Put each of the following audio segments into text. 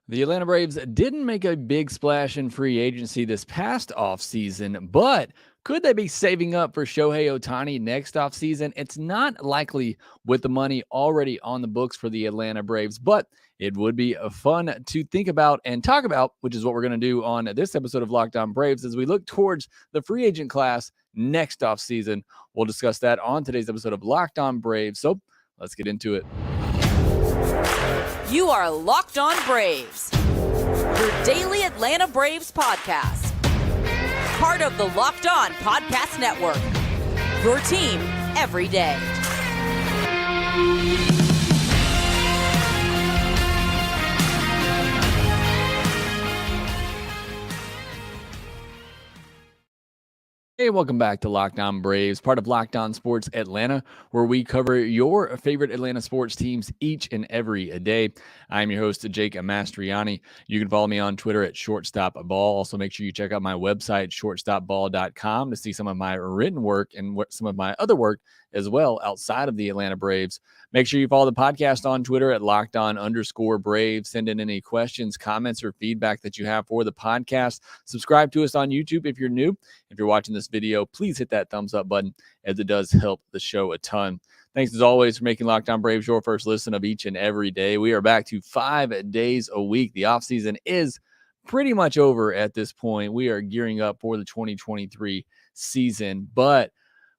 The Atlanta Braves didn't make a big splash in free agency this past offseason, but could they be saving up for Shohei Ohtani next offseason? It's not likely with the money already on the books for the Atlanta Braves, but it would be fun to think about and talk about, which is what we're going to do on this episode of Lockedon Braves as we look towards the free agent class next offseason. We'll discuss that on today's episode of Locked On Braves. So let's get into it. You are Locked On Braves, your daily Atlanta Braves podcast. Part of the Locked On Podcast Network, your team every day. Hey, welcome back to Locked On Braves, part of Locked On Sports Atlanta, where we cover your favorite Atlanta sports teams each and every day. I'm your host, Jake Mastroianni. You can follow me on Twitter at Shortstop Ball. Also, make sure you check out my website, shortstopball.com, to see some of my written work and some of my other work as well outside of the Atlanta Braves. Make sure you follow the podcast on Twitter at LockedOn_Braves. Send in any questions, comments, or feedback that you have for the podcast. Subscribe to us on YouTube if you're new. If you're watching this video, please hit that thumbs up button as it does help the show a ton. Thanks as always for making Locked On Braves your first listen of each and every day. We are back to 5 days a week. The offseason is pretty much over at this point. We are gearing up for the 2023 season, but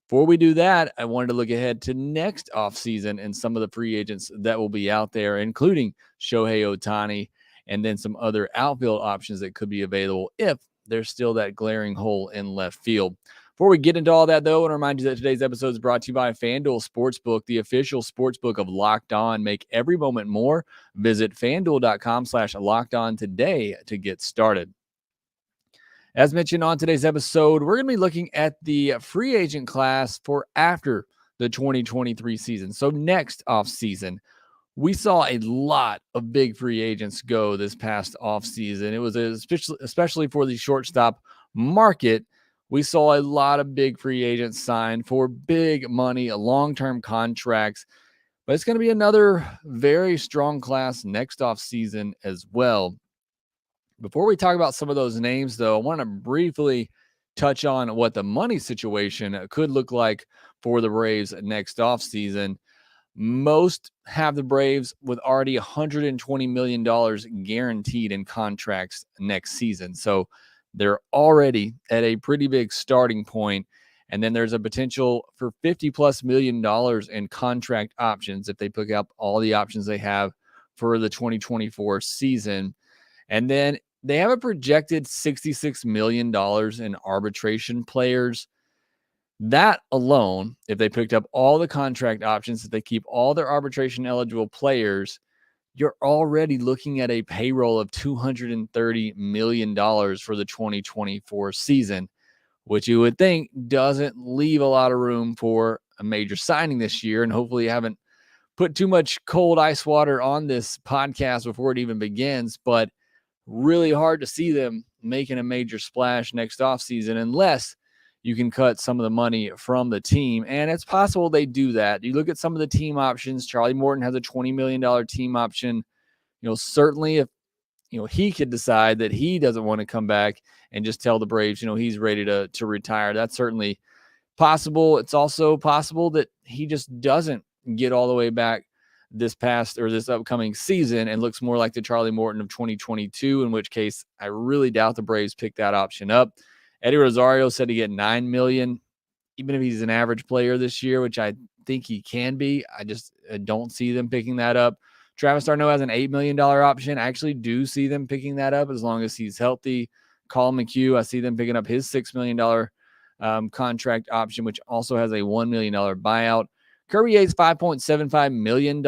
before we do that, I wanted to look ahead to next offseason and some of the free agents that will be out there, including Shohei Ohtani, and then some other outfield options that could be available if there's still that glaring hole in left field. Before we get into all that, though, I want to remind you that today's episode is brought to you by FanDuel Sportsbook, the official sportsbook of Locked On. Make every moment more. Visit FanDuel.com/LockedOn today to get started. As mentioned on today's episode, we're going to be looking at the free agent class for after the 2023 season. So next offseason, we saw a lot of big free agents go this past offseason. It was especially for the shortstop market. We saw a lot of big free agents signed for big money, long-term contracts. But it's going to be another very strong class next offseason as well. Before we talk about some of those names, though, I want to briefly touch on what the money situation could look like for the Braves next offseason. Most have the Braves with already $120 million guaranteed in contracts next season. So they're already at a pretty big starting point. And then there's a potential for $50+ million in contract options if they pick up all the options they have for the 2024 season. And then they have a projected $66 million in arbitration players. That alone, if they picked up all the contract options, if they keep all their arbitration eligible players, you're already looking at a payroll of $230 million for the 2024 season, which you would think doesn't leave a lot of room for a major signing this year. And hopefully you haven't put too much cold ice water on this podcast before it even begins, but really hard to see them making a major splash next offseason unless you can cut some of the money from the team. And it's possible they do that. You look at some of the team options. Charlie Morton has a $20 million team option. Certainly if, he could decide that he doesn't want to come back and just tell the Braves, he's ready to retire. That's certainly possible. It's also possible that he just doesn't get all the way back this upcoming season and looks more like the Charlie Morton of 2022, in which case I really doubt the Braves pick that option up. Eddie Rosario said to get $9 million, even if he's an average player this year, which I think he can be. I don't see them picking that up. Travis d'Arnaud has an $8 million option. I actually do see them picking that up as long as he's healthy. Colin McHugh, I see them picking up his $6 million contract option, which also has a $1 million buyout. Kirby Yates' $5.75 million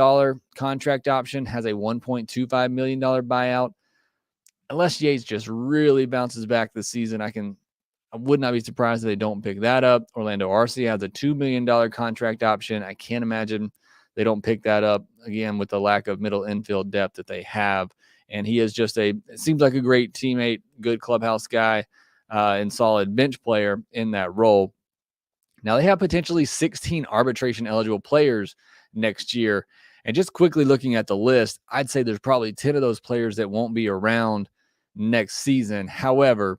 contract option has a $1.25 million buyout. Unless Yates just really bounces back this season, I would not be surprised if they don't pick that up. Orlando Arcia has a $2 million contract option. I can't imagine they don't pick that up, again, with the lack of middle infield depth that they have. And he is just it seems like a great teammate, good clubhouse guy, and solid bench player in that role. Now, they have potentially 16 arbitration-eligible players next year. And just quickly looking at the list, I'd say there's probably 10 of those players that won't be around next season. However,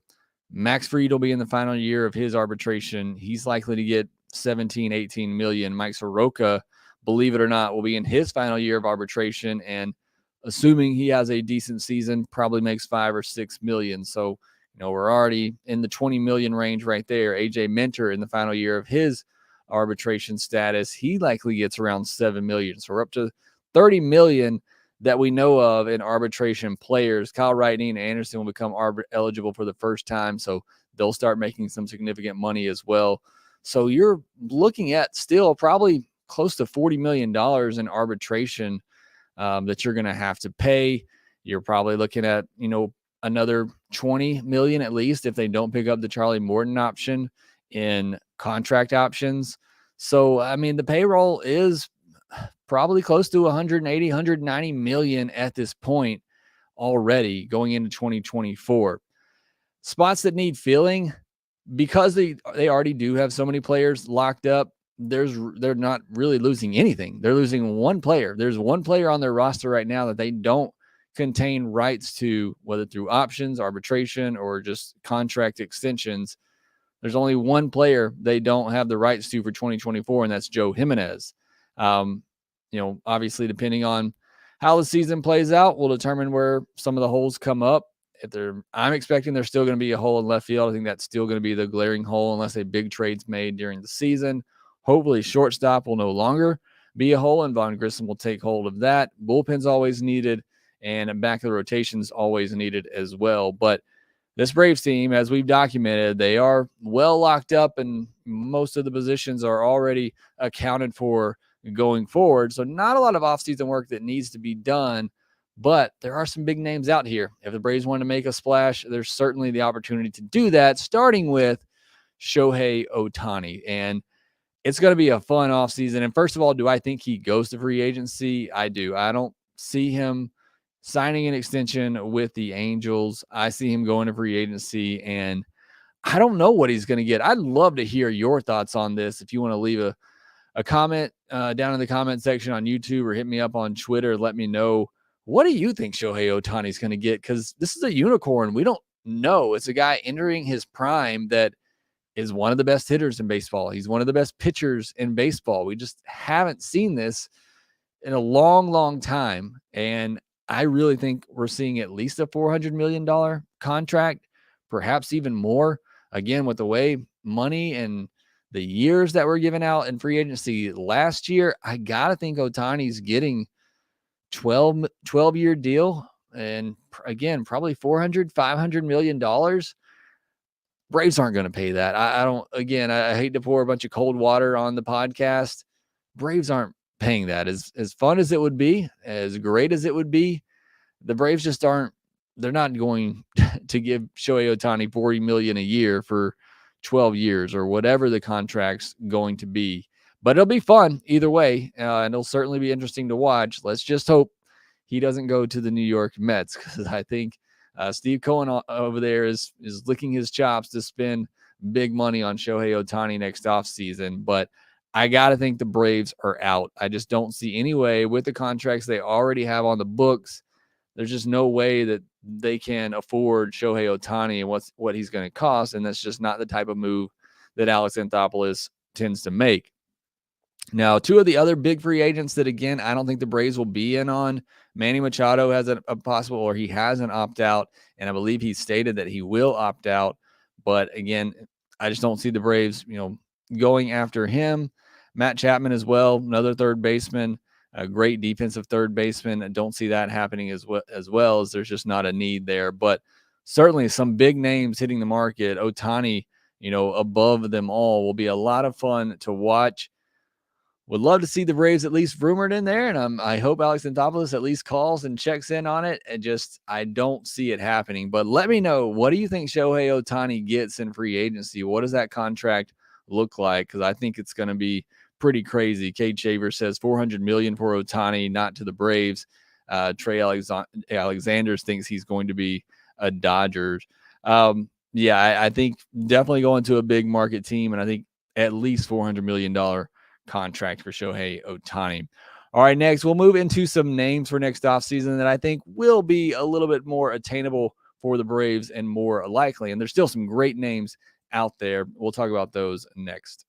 Max Fried will be in the final year of his arbitration. He's likely to get 17, 18 million. Mike Soroka, believe it or not, will be in his final year of arbitration. And assuming he has a decent season, probably makes 5 or 6 million. So, we're already in the 20 million range right there. AJ Minter in the final year of his arbitration status, he likely gets around 7 million. So we're up to 30 million that we know of in arbitration players. Kyle Wright and Anderson will become eligible for the first time, so they'll start making some significant money as well. So you're looking at still probably close to $40 million in arbitration that you're going to have to pay. You're probably looking at, another 20 million at least if they don't pick up the Charlie Morton option in contract options. So, I mean, the payroll is probably close to 180, 190 million at this point already going into 2024. Spots that need filling, because they already do have so many players locked up, they're not really losing anything. They're losing one player. There's one player on their roster right now that they don't contain rights to, whether through options, arbitration, or just contract extensions. There's only one player they don't have the rights to for 2024, and that's Joe Jimenez. Obviously, depending on how the season plays out, will determine where some of the holes come up. I'm expecting there's still going to be a hole in left field. I think that's still going to be the glaring hole unless a big trade's made during the season. Hopefully, shortstop will no longer be a hole, and Vaughn Grissom will take hold of that. Bullpen's always needed, and back of the rotation's always needed as well. But this Braves team, as we've documented, they are well locked up, and most of the positions are already accounted for going forward. So not a lot of offseason work that needs to be done, but there are some big names out here. If the Braves want to make a splash, there's certainly the opportunity to do that, starting with Shohei Ohtani. And it's going to be a fun offseason. And first of all, do I think he goes to free agency? I do. I don't see him signing an extension with the Angels. I see him going to free agency, and I don't know what he's going to get. I'd love to hear your thoughts on this. If you want to leave a comment down in the comment section on YouTube or hit me up on Twitter, let me know, what do you think Shohei Ohtani is going to get? Because this is a unicorn. We don't know. It's a guy entering his prime that is one of the best hitters in baseball. He's one of the best pitchers in baseball. We just haven't seen this in a long, long time. And I really think we're seeing at least a $400 million contract, perhaps even more. Again, with the way money and the years that were given out in free agency last year, I got to think Ohtani's getting 12-year deal. And again, probably $400 million. Braves aren't going to pay that. I hate to pour a bunch of cold water on the podcast. Braves aren't paying that. As fun as it would be, as great as it would be, the Braves just aren't. They're not going to give Shohei Ohtani $40 million a year for 12 years or whatever the contract's going to be. But it'll be fun either way, and it'll certainly be interesting to watch. Let's just hope he doesn't go to the New York Mets, because I think Steve Cohen over there is licking his chops to spend big money on Shohei Ohtani next offseason. But I got to think the Braves are out. I just don't see any way with the contracts they already have on the books. There's just no way that they can afford Shohei Ohtani and what he's going to cost, and that's just not the type of move that Alex Anthopoulos tends to make. Now, two of the other big free agents that, again, I don't think the Braves will be in on, Manny Machado has a possible, or he has an opt-out, and I believe he stated that he will opt out. But, again, I just don't see the Braves, going after him. Matt Chapman as well, another third baseman, a great defensive third baseman. I don't see that happening as well as there's just not a need there. But certainly some big names hitting the market. Ohtani, above them all, will be a lot of fun to watch. Would love to see the Braves at least rumored in there, and I hope Alex Anthopoulos at least calls and checks in on it. I don't see it happening. But let me know, what do you think Shohei Ohtani gets in free agency? What does that contract look like? Because I think it's going to be pretty crazy. Cade Shaver says $400 million for Ohtani, not to the Braves. Trey Alexanders thinks he's going to be a Dodgers. I think definitely going to a big market team, and I think at least $400 million contract for Shohei Ohtani. All right, next we'll move into some names for next offseason that I think will be a little bit more attainable for the Braves and more likely. And there's still some great names out there. We'll talk about those next.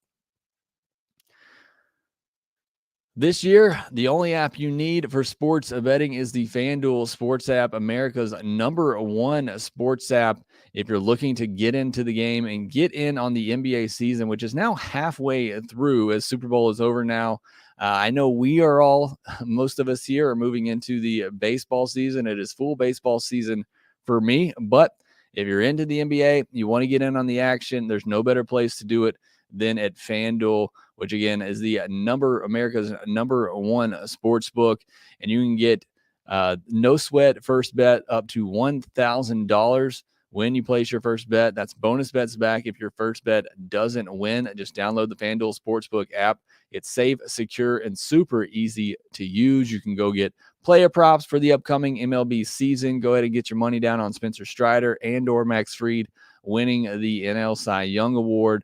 This year, the only app you need for sports betting is the FanDuel Sports app, America's #1 sports app. If you're looking to get into the game and get in on the NBA season, which is now halfway through as Super Bowl is over now. I know we are all, most of us here are moving into the baseball season. It is full baseball season for me, but if you're into the NBA, you want to get in on the action, there's no better place to do it than at FanDuel, which again is the America's #1 sports book. And you can get no sweat first bet up to $1,000 when you place your first bet. That's bonus bets back if your first bet doesn't win. Just download the FanDuel Sportsbook app. It's safe, secure, and super easy to use. You can go get player props for the upcoming MLB season. Go ahead and get your money down on Spencer Strider and or Max Fried winning the NL Cy Young Award.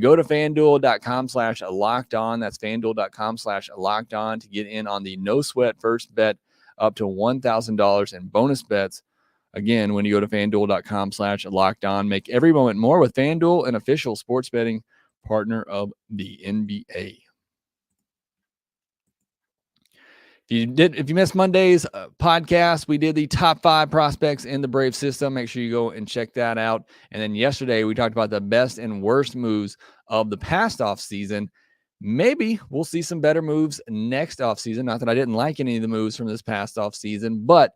Go to FanDuel.com/LockedOn. That's FanDuel.com/LockedOn to get in on the no sweat first bet up to $1,000 in bonus bets. Again, when you go to FanDuel.com/LockedOn, make every moment more with FanDuel, an official sports betting partner of the NBA. If you missed Monday's podcast, we did the top 5 prospects in the Braves system. Make sure you go and check that out. And then yesterday we talked about the best and worst moves of the past offseason. Maybe we'll see some better moves next offseason. Not that I didn't like any of the moves from this past offseason, but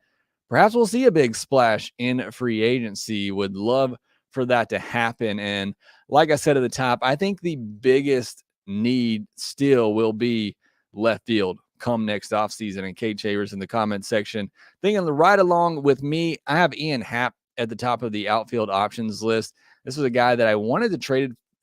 perhaps we'll see a big splash in free agency. Would love for that to happen. And like I said at the top, I think the biggest need still will be left field come next offseason. And Kate Chavers in the comment section thinking right along with me. I have Ian Happ at the top of the outfield options list. This was a guy that I wanted to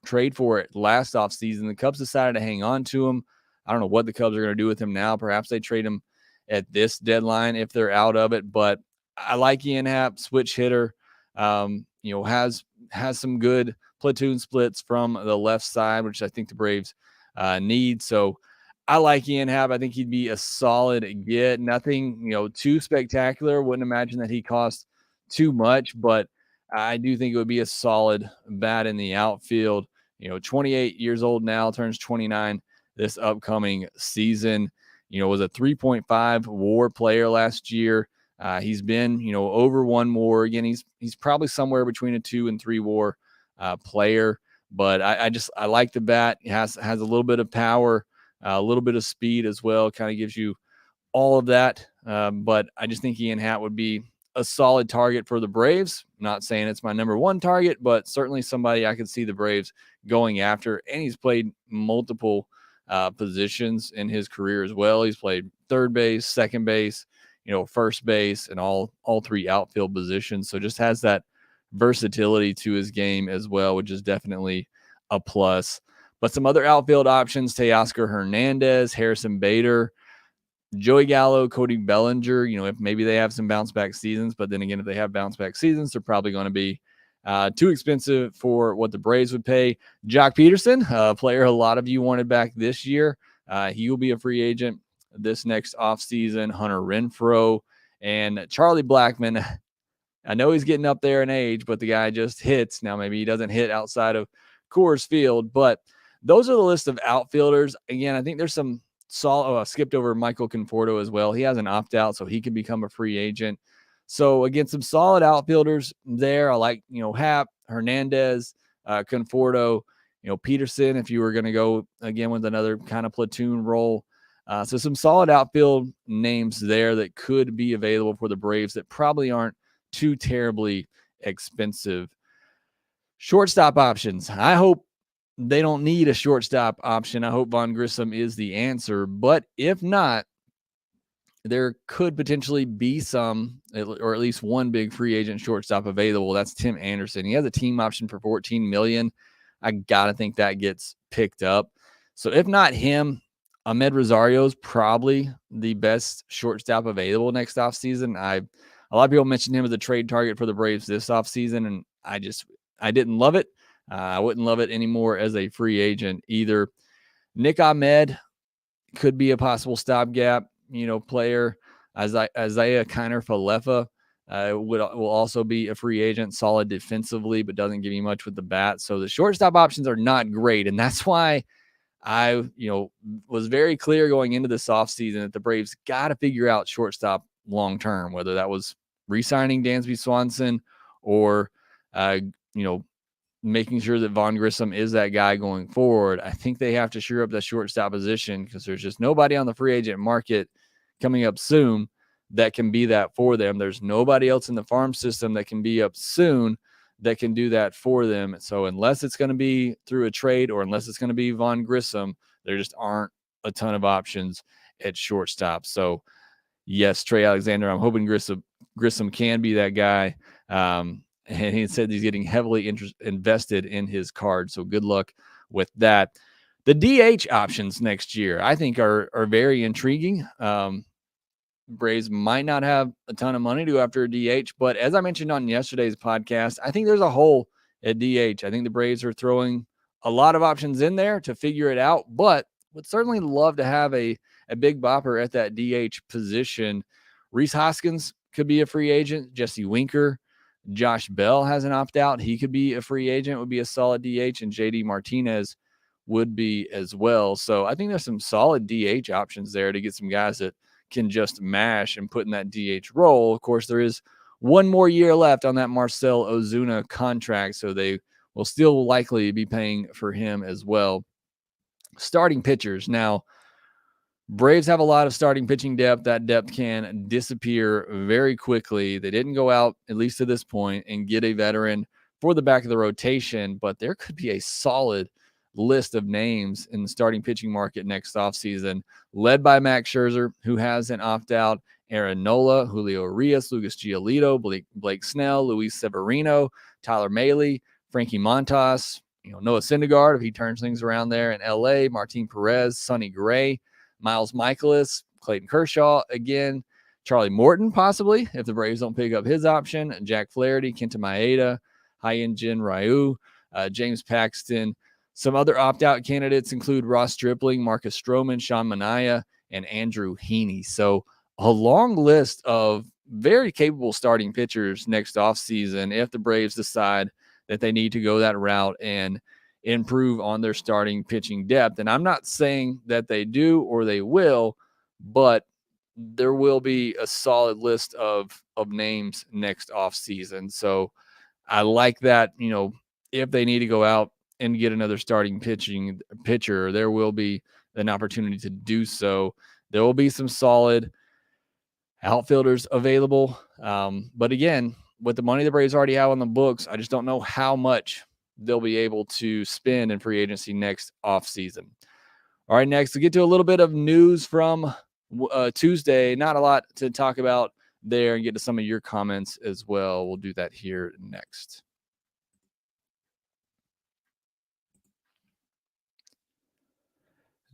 trade for it last offseason. The Cubs decided to hang on to him. I don't know what the Cubs are going to do with him now. Perhaps they trade him at this deadline if they're out of it. But I like Ian Happ, switch hitter. Has some good platoon splits from the left side, which I think the Braves need. So I like Ian Happ. I think he'd be a solid get. Nothing, too spectacular. Wouldn't imagine that he costs too much, but I do think it would be a solid bat in the outfield. 28 years old now, turns 29 this upcoming season. Was a 3.5 WAR player last year. He's been, over 1 WAR. Again, he's probably somewhere between a 2 and 3 WAR player. But I like the bat. He has a little bit of power. A little bit of speed as well, kind of gives you all of that. But I just think Ian Happ would be a solid target for the Braves. Not saying it's my #1 target, but certainly somebody I could see the Braves going after. And he's played multiple positions in his career as well. He's played third base, second base, first base, and all 3 outfield positions. So just has that versatility to his game as well, which is definitely a plus. But some other outfield options: Teoscar Hernandez, Harrison Bader, Joey Gallo, Cody Bellinger. If maybe they have some bounce back seasons, but then again, if they have bounce back seasons, they're probably going to be too expensive for what the Braves would pay. Jock Peterson, a player a lot of you wanted back this year. He will be a free agent this next offseason. Hunter Renfroe and Charlie Blackmon. I know he's getting up there in age, but the guy just hits. Now, maybe he doesn't hit outside of Coors Field, but those are the list of outfielders. Again, I think there's some solid. I skipped over Michael Conforto as well. He has an opt-out, so he could become a free agent. So, again, some solid outfielders there. I like, Happ, Hernandez, Conforto, Peterson, if you were going to go, again, with another kind of platoon role. So some solid outfield names there that could be available for the Braves that probably aren't too terribly expensive. Shortstop options. I hope they don't need a shortstop option. I hope Vaughn Grissom is the answer. But if not, there could potentially be some, or at least one big free agent shortstop available. That's Tim Anderson. He has a team option for $14 million. I got to think that gets picked up. So if not him, Ahmed Rosario is probably the best shortstop available next offseason. A lot of people mentioned him as a trade target for the Braves this offseason, and I didn't love it. I wouldn't love it anymore as a free agent either. Nick Ahmed, could be a possible stopgap, player. Isaiah Kiner-Falefa will also be a free agent, solid defensively, but doesn't give you much with the bat. So the shortstop options are not great. And that's why I, was very clear going into this offseason that the Braves got to figure out shortstop long term, whether that was re-signing Dansby Swanson or, making sure that Vaughn Grissom is that guy going forward. I think they have to shore up that shortstop position because there's just nobody on the free agent market coming up soon that can be that for them. There's nobody else in the farm system that can be up soon that can do that for them. So unless it's going to be through a trade or unless it's going to be Vaughn Grissom, there just aren't a ton of options at shortstop. So yes, Trey Alexander, I'm hoping Grissom can be that guy. And he said he's getting heavily invested in his card. So good luck with that. The DH options next year, I think, are very intriguing. Braves might not have a ton of money to go after a DH, but as I mentioned on yesterday's podcast, I think there's a hole at DH. I think the Braves are throwing a lot of options in there to figure it out, but would certainly love to have a big bopper at that DH position. Rhys Hoskins could be a free agent. Jesse Winker. Josh Bell has an opt-out. He could be a free agent, would be a solid DH, and JD Martinez would be as well. So I think there's some solid DH options there to get some guys that can just mash and put in that DH role. Of course, there is one more year left on that Marcell Ozuna contract, so they will still likely be paying for him as well. Starting pitchers. Now, Braves have a lot of starting pitching depth. That depth can disappear very quickly. They didn't go out, at least to this point, and get a veteran for the back of the rotation, but there could be a solid list of names in the starting pitching market next offseason, led by Max Scherzer, who has an opt-out, Aaron Nola, Julio Urias, Lucas Giolito, Blake Snell, Luis Severino, Tyler Mahle, Frankie Montas, Noah Syndergaard, if he turns things around there in LA, Martin Perez, Sonny Gray, Miles Michaelis, Clayton Kershaw again, Charlie Morton possibly, if the Braves don't pick up his option, Jack Flaherty, Kenta Maeda, Hyun-Jin Ryu, James Paxton. Some other opt-out candidates include Ross Stripling, Marcus Stroman, Sean Manaea, and Andrew Heaney. So a long list of very capable starting pitchers next offseason if the Braves decide that they need to go that route and improve on their starting pitching depth. And I'm not saying that they do or they will, but there will be a solid list of names next offseason. So I like that, if they need to go out and get another starting pitcher, there will be an opportunity to do so. There will be some solid outfielders available. But again, with the money the Braves already have on the books, I just don't know how much they'll be able to spend in free agency next offseason. All right, next, we'll get to a little bit of news from Tuesday. Not a lot to talk about there, and get to some of your comments as well. We'll do that here next.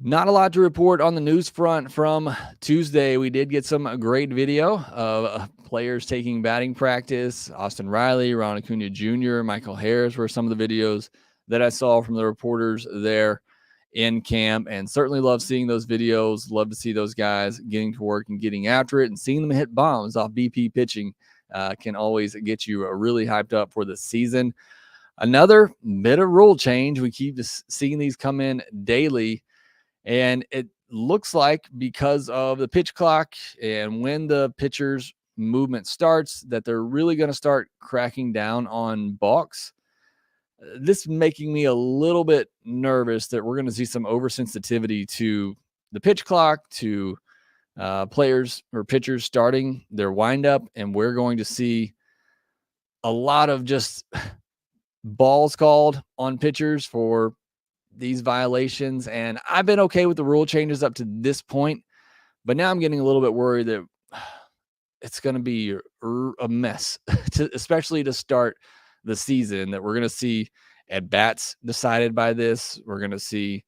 Not a lot to report on the news front from Tuesday. We did get some great video of players taking batting practice. Austin Riley, Ron Acuna Jr., Michael Harris were some of the videos that I saw from the reporters there in camp, and certainly love seeing those videos. Love to see those guys getting to work and getting after it, and seeing them hit bombs off BP pitching can always get you really hyped up for the season. Another bit of rule change. We keep seeing these come in daily. And it looks like because of the pitch clock and when the pitcher's movement starts, that they're really going to start cracking down on balks. This is making me a little bit nervous that we're going to see some oversensitivity to the pitch clock, to players or pitchers starting their windup, and we're going to see a lot of just balls called on pitchers for these violations. And I've been okay with the rule changes up to this point, but now I'm getting a little bit worried that it's going to be a mess, especially to start the season, that we're going to see at bats decided by this. We're going to see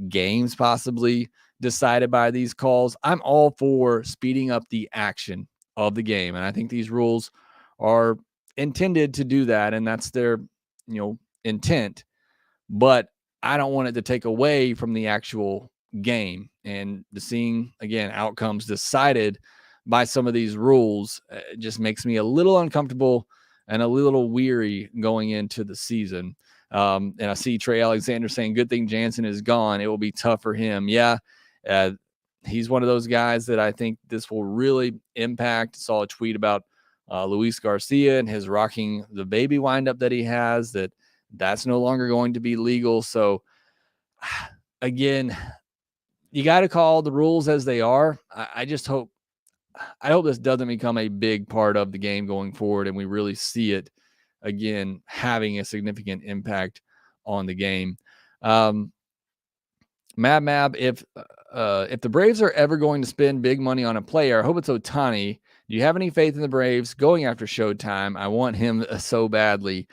games possibly decided by these calls. I'm all for speeding up the action of the game, and I think these rules are intended to do that, and that's their intent. But I don't want it to take away from the actual game, and the seeing, again, outcomes decided by some of these rules just makes me a little uncomfortable and a little weary going into the season. And I see Trey Alexander saying, good thing Jansen is gone. It will be tough for him. Yeah. He's one of those guys that I think this will really impact. Saw a tweet about Luis Garcia and his rocking the baby windup that he has, that's no longer going to be legal. So again, you got to call the rules as they are. I hope this doesn't become a big part of the game going forward, and we really see it again having a significant impact on the game. Mab, if the Braves are ever going to spend big money on a player, I hope it's Ohtani. Do you have any faith in the Braves going after Showtime? I want him so badly.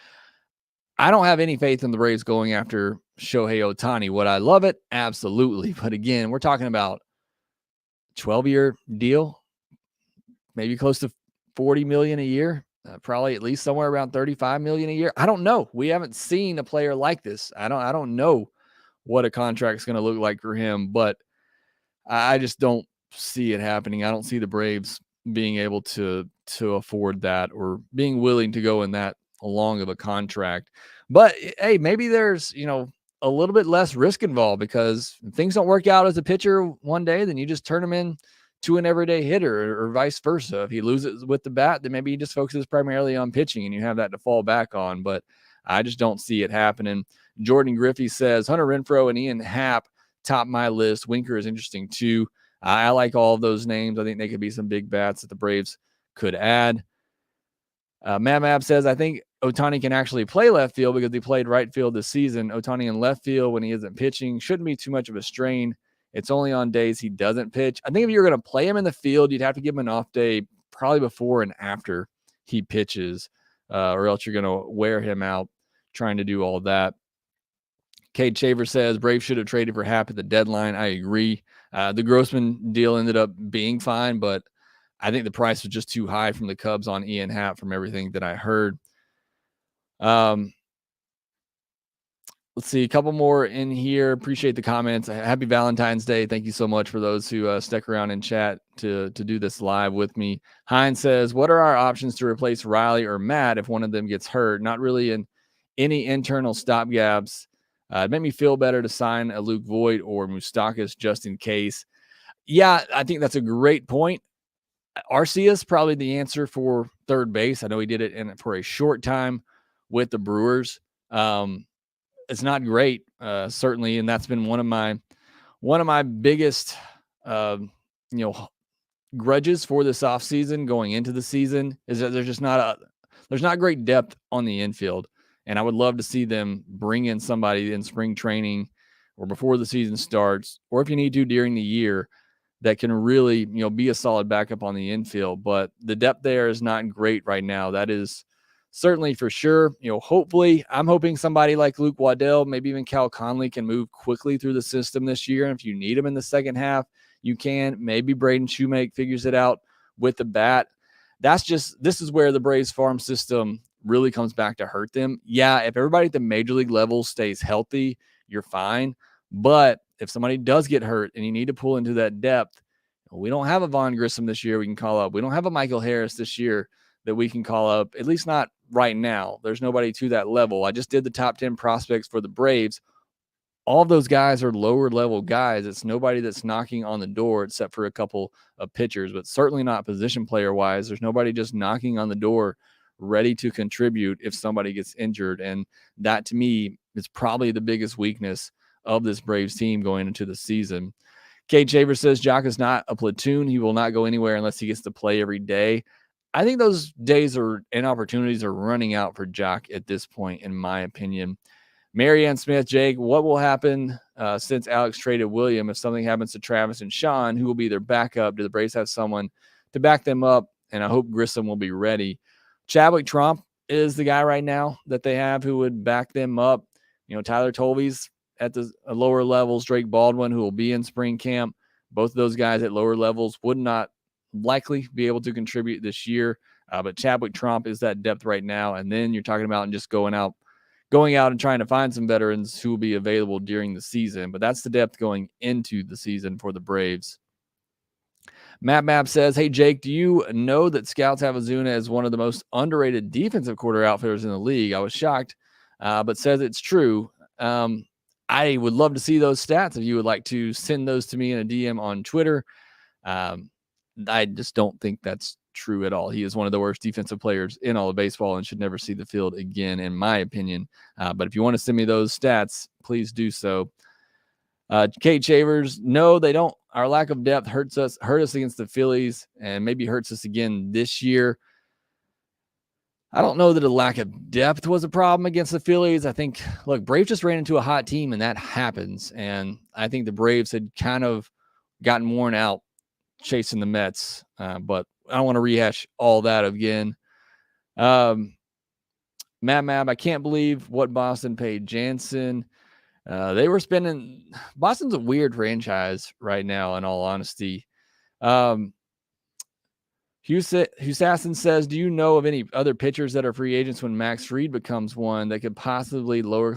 I don't have any faith in the Braves going after Shohei Ohtani. Would I love it? Absolutely. But again, we're talking about 12-year deal, maybe close to $40 million a year, probably at least somewhere around $35 million a year. I don't know. We haven't seen a player like this. I don't know what a contract is going to look like for him, but I just don't see it happening. I don't see the Braves being able to afford that or being willing to go in that long of a contract. But hey, maybe there's, a little bit less risk involved, because if things don't work out as a pitcher one day, then you just turn him in to an everyday hitter, or vice versa. If he loses with the bat, then maybe he just focuses primarily on pitching and you have that to fall back on. But I just don't see it happening. Jordan Griffey says Hunter Renfroe and Ian Happ top my list. Winker is interesting too. I like all of those names. I think they could be some big bats that the Braves could add. Mab says, I think Ohtani can actually play left field because he played right field this season. Ohtani in left field when he isn't pitching shouldn't be too much of a strain. It's only on days he doesn't pitch. I think if you were going to play him in the field, you'd have to give him an off day probably before and after he pitches, or else you're going to wear him out trying to do all that. Cade Shaver says Braves should have traded for Happ at the deadline. I agree. The Grossman deal ended up being fine, but I think the price was just too high from the Cubs on Ian Happ from everything that I heard. Let's see, a couple more in here. Appreciate the comments. Happy Valentine's Day. Thank you so much for those who stuck around in chat to do this live with me. Hines says, what are our options to replace Riley or Matt if one of them gets hurt? Not really in any internal stopgaps. It made me feel better to sign a Luke Voigt or Moustakas just in case. Yeah, I think that's a great point. Arcia is probably the answer for third base. I know he did it for a short time with the Brewers. It's not great, certainly, and that's been one of my biggest, grudges for this offseason going into the season is that there's not great depth on the infield, and I would love to see them bring in somebody in spring training or before the season starts, or if you need to during the year, that can really, be a solid backup on the infield. But the depth there is not great right now. That is certainly for sure. Hopefully, I'm hoping somebody like Luke Waddell, maybe even Cal Conley, can move quickly through the system this year. And if you need him in the second half, you can. Maybe Braden Shoemake figures it out with the bat. This is where the Braves farm system really comes back to hurt them. Yeah, if everybody at the major league level stays healthy, you're fine. But if somebody does get hurt and you need to pull into that depth, we don't have a Vaughn Grissom this year we can call up. We don't have a Michael Harris this year that we can call up, at least not right now. There's nobody to that level. I just did the top 10 prospects for the Braves. All of those guys are lower level guys. It's nobody that's knocking on the door except for a couple of pitchers, but certainly not position player wise. There's nobody just knocking on the door ready to contribute if somebody gets injured. And that to me is probably the biggest weakness of this Braves team going into the season. Cade Shaver says Jock is not a platoon. He will not go anywhere unless he gets to play every day. I think those days and opportunities are running out for Jock at this point, in my opinion. Marianne Smith, Jake, what will happen since Alex traded William if something happens to Travis and Sean? Who will be their backup? Do the Braves have someone to back them up? And I hope Grissom will be ready. Chadwick Trump is the guy right now that they have who would back them up. Tyler Tolby's at the lower levels. Drake Baldwin, who will be in spring camp. Both of those guys at lower levels would not likely be able to contribute this year. But Chadwick Trump is that depth right now. And then you're talking about just going out, going out and trying to find some veterans who will be available during the season. But that's the depth going into the season for the Braves. Map says, hey, Jake, do you know that scouts have Ozuna as one of the most underrated defensive quarter outfielders in the league? I was shocked, but says it's true. I would love to see those stats if you would like to send those to me in a DM on Twitter. I just don't think that's true at all. He is one of the worst defensive players in all of baseball and should never see the field again, in my opinion. But if you want to send me those stats, please do so. Kate Shavers, no, they don't. Our lack of depth hurt us against the Phillies and maybe hurts us again this year. I don't know that a lack of depth was a problem against the Phillies. I think, look, Braves just ran into a hot team, and that happens. And I think the Braves had kind of gotten worn out chasing the Mets, but I don't want to rehash all that again. Mab, I can't believe what Boston paid Jansen. They were spending. Boston's a weird franchise right now, in all honesty. Husassin says, do you know of any other pitchers that are free agents when Max Fried becomes one that could possibly lower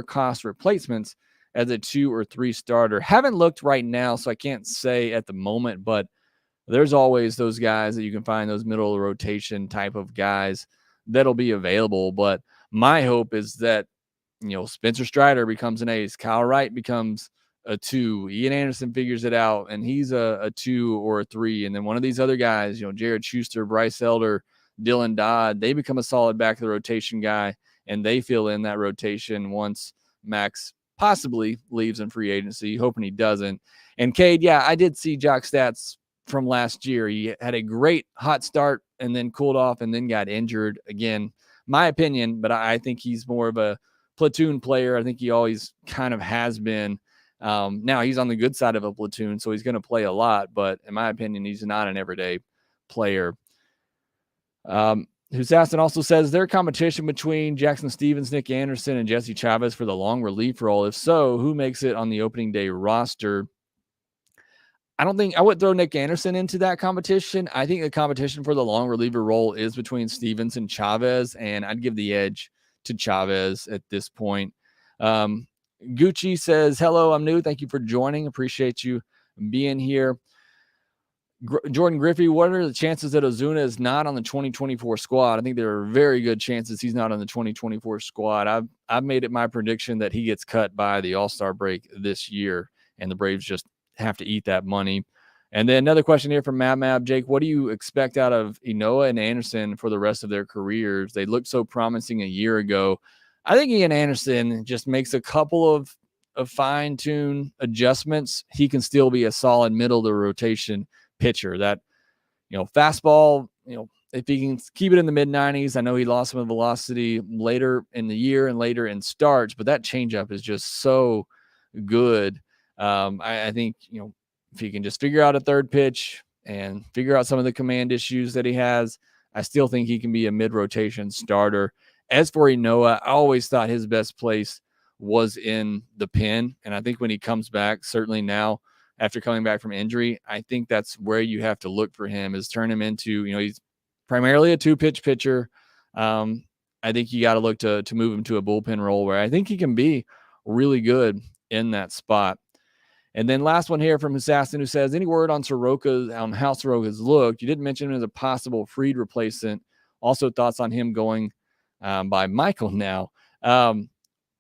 cost replacements as a 2 or 3 starter? Haven't looked right now, so I can't say at the moment, but there's always those guys that you can find, those middle of the rotation type of guys that'll be available. But my hope is that, Spencer Strider becomes an ace. Kyle Wright becomes a 2. Ian Anderson figures it out, and he's a 2 or a 3. And then one of these other guys, Jared Schuster, Bryce Elder, Dylan Dodd, they become a solid back of the rotation guy, and they fill in that rotation once Max possibly leaves in free agency, hoping he doesn't. And Cade, yeah, I did see Jock's stats from last year. He had a great hot start and then cooled off and then got injured again. My opinion, but I think he's more of a platoon player. I think he always kind of has been. Now he's on the good side of a platoon, so he's going to play a lot, but in my opinion, he's not an everyday player. Husassin also says, there competition between Jackson Stevens, Nick Anderson, and Jesse Chavez for the long relief role? If so, who makes it on the opening day roster? I would throw Nick Anderson into that competition. I think the competition for the long reliever role is between Stevens and Chavez, and I'd give the edge to Chavez at this point. Gucci says, hello, I'm new. Thank you for joining. Appreciate you being here. Jordan Griffey, what are the chances that Ozuna is not on the 2024 squad? I think there are very good chances he's not on the 2024 squad. I've made it my prediction that he gets cut by the All-Star break this year, and the Braves just have to eat that money. And then another question here from Mab. Jake, what do you expect out of Inoa and Anderson for the rest of their careers? They looked so promising a year ago. I think Ian Anderson just makes a couple of fine-tune adjustments. He can still be a solid middle of the rotation pitcher. That, fastball, if he can keep it in the mid-90s, I know he lost some of the velocity later in the year and later in starts, but that changeup is just so good. I think, if he can just figure out a third pitch and figure out some of the command issues that he has, I still think he can be a mid-rotation starter. As for Inoa, I always thought his best place was in the pen. And I think when he comes back, certainly now after coming back from injury, I think that's where you have to look for him, is turn him into, he's primarily a 2-pitch pitcher. I think you got to look to move him to a bullpen role where I think he can be really good in that spot. And then last one here from Assassin, who says, any word on how Soroka's looked? You didn't mention him as a possible Fried replacement. Also thoughts on him going by Michael now.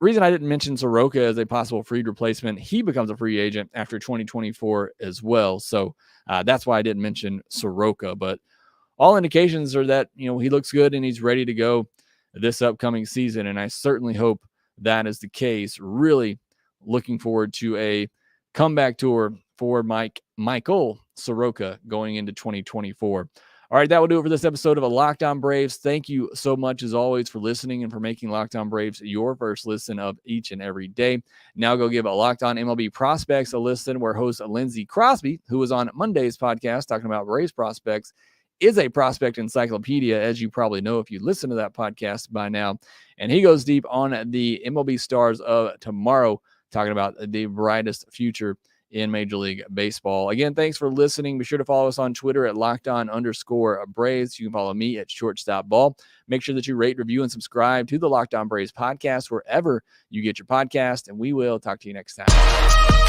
Reason I didn't mention Soroka as a possible Fried replacement, he becomes a free agent after 2024 as well. So that's why I didn't mention Soroka. But all indications are that, he looks good and he's ready to go this upcoming season. And I certainly hope that is the case. Really looking forward to a comeback tour for Michael Soroka going into 2024. All right, that will do it for this episode of a Lockedon Braves. Thank you so much, as always, for listening and for making Lockedon Braves your first listen of each and every day. Now go give a Lockedon MLB Prospects a listen, where host Lindsey Crosby, who was on Monday's podcast talking about Braves prospects, is a prospect encyclopedia, as you probably know if you listen to that podcast by now. And he goes deep on the MLB stars of tomorrow, talking about the brightest future in Major League Baseball. Again, thanks for listening. Be sure to follow us on Twitter at @LockedOn_Braves. You can follow me at Shortstop Ball. Make sure that you rate, review, and subscribe to the Locked On Braves podcast wherever you get your podcast, and we will talk to you next time.